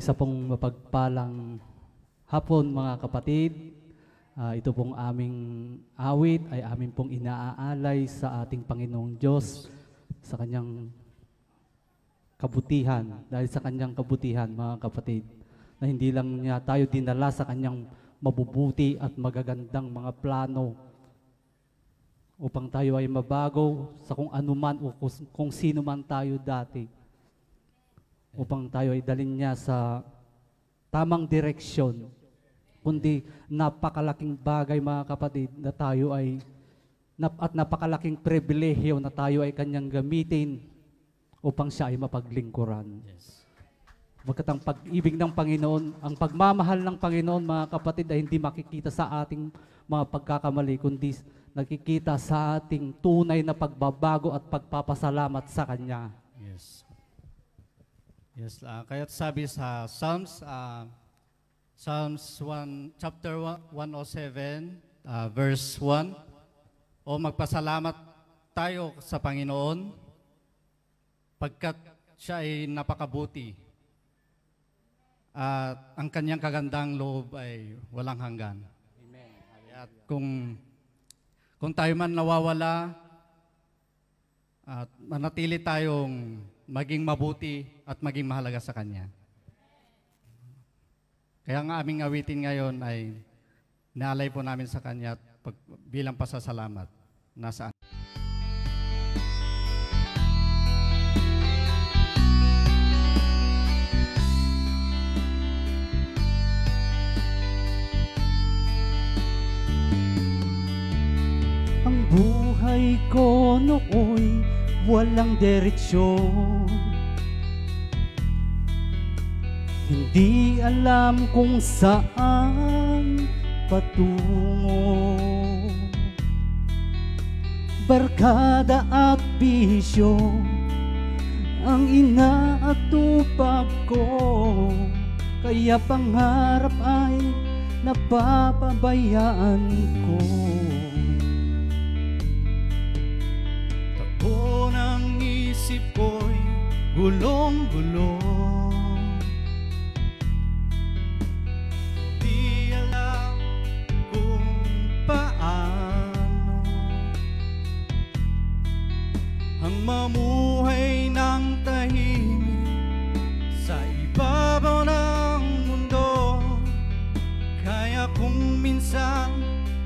Isa pong mapagpalang hapon mga kapatid. Ito pong aming awit ay amin pong inaaalay sa ating Panginoong Diyos sa kanyang kabutihan. Dahil sa kanyang kabutihan mga kapatid, na hindi lang niya tayo dinala sa kanyang mabubuti at magagandang mga plano upang tayo ay mabago sa kung ano man o kung sino man tayo dati, upang tayo ay dalhin niya sa tamang direksyon, kundi napakalaking bagay mga kapatid na tayo ay at napakalaking pribilehyo na tayo ay kanyang gamitin upang siya ay mapaglingkuran. Yes. Pagkat ang pag-ibig ng Panginoon, ang pagmamahal ng Panginoon mga kapatid ay hindi makikita sa ating mga pagkakamali, kundi nakikita sa ating tunay na pagbabago at pagpapasalamat sa Kanya. Yes. Yes, kaya sabi sa Psalms, Psalms 1, chapter 107, verse 1, o magpasalamat tayo sa Panginoon pagkat siya ay napakabuti at ang kanyang kagandang loob ay walang hanggan. Amen. At kung tayo man nawawala at manatili tayong maging mabuti at maging mahalaga sa Kanya. Kaya nga aming awitin ngayon ay naalay po namin sa Kanya at bilang pasasalamat. Nasaan? Ang buhay ko nooy walang direksyon, hindi alam kung saan patungo. Barkada at bisyo ang inaatupag ko, kaya pangarap ay napapabayaan ko. Takbo ng isip ko'y gulong-gulo, di alam kung paano ang mamuhay ng tahimik sa ibabaw ng mundo. Kaya kung minsan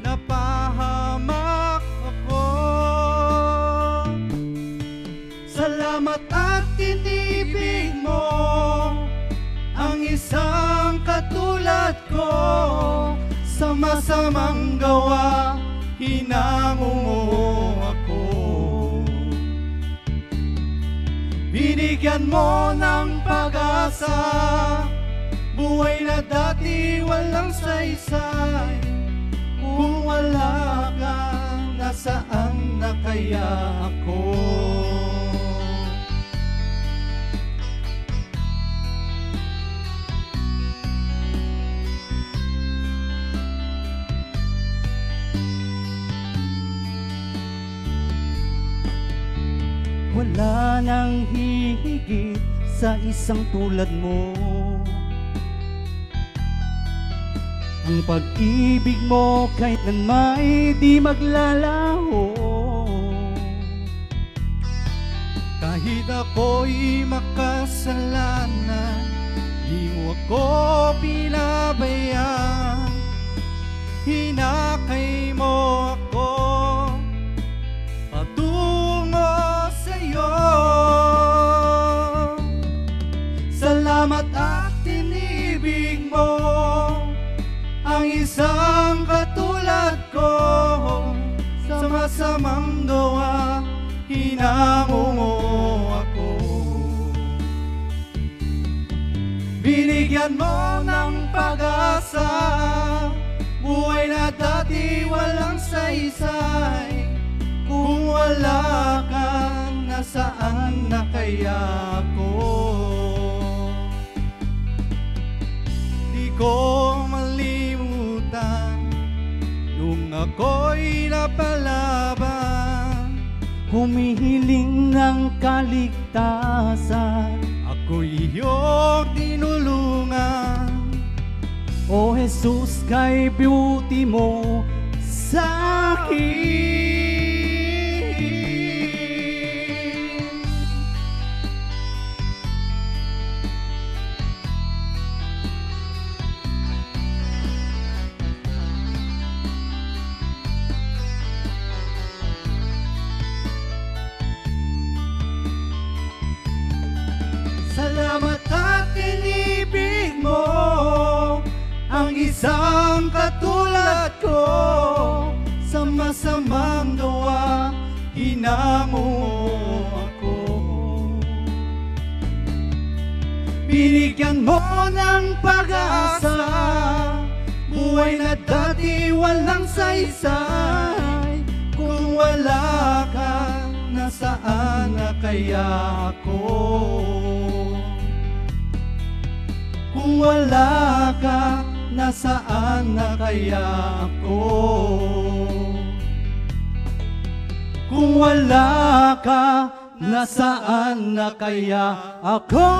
napahamak ako, salamat at tinibig mo ang isang katulad ko. Sa masamang gawa, hinangungo ako. Binigyan mo ng pag-asa, buhay na dati walang saysay. Kung wala ka, nasaan na kaya ako? Wala nang hihigit sa isang tulad mo. Ang pag-ibig mo kailanman di maglalaho. Kahit ako'y makasalanan, di mo ako pinabayaan. Hinakay mo ako patungo sa'yo. Salamat at tinibig mo ang isang katulad ko. Sa masamang gawa, hinangungo ako. Binigyan mo ng pag-asa, buhay na dati walang saysay. Kung wala ka, nasaan na kaya ako? Di ko malimutan nung ako'y napalaban, Humihiling ng kaligtasan, ko iyong tinulungan. O Jesus, kay beauty mo sa akin. Salamat at inibig mo ang isang katulad ko. Sa masamang gawa, hinamo ako. Binigyan mo ng pag-asa, buhay na dati walang saysay. Kung wala ka, nasaan na kaya ako? Kung wala ka, nasaan na kaya ako? Kung wala ka, nasaan na kaya ako?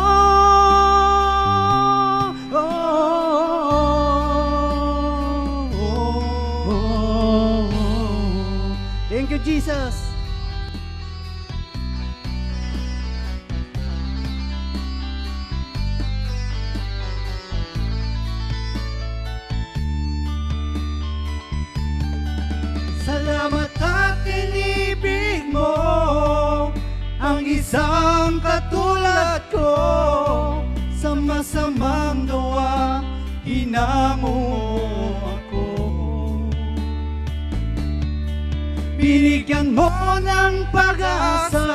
Thank you, Jesus. Salamat at inibig mo ang isang katulad ko. Sa masamang gawa, hinamo ako. Binigyan mo ng pag-asa,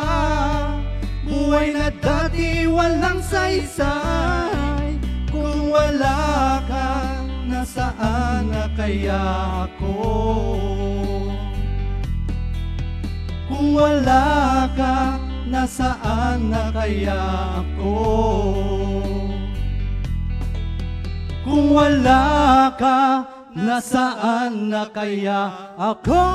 buhay na dati walang saysay. Kung wala ka, nasaan na kaya ako? Kung wala ka, nasaan na kaya ako? Kung wala ka, nasaan na kaya ako?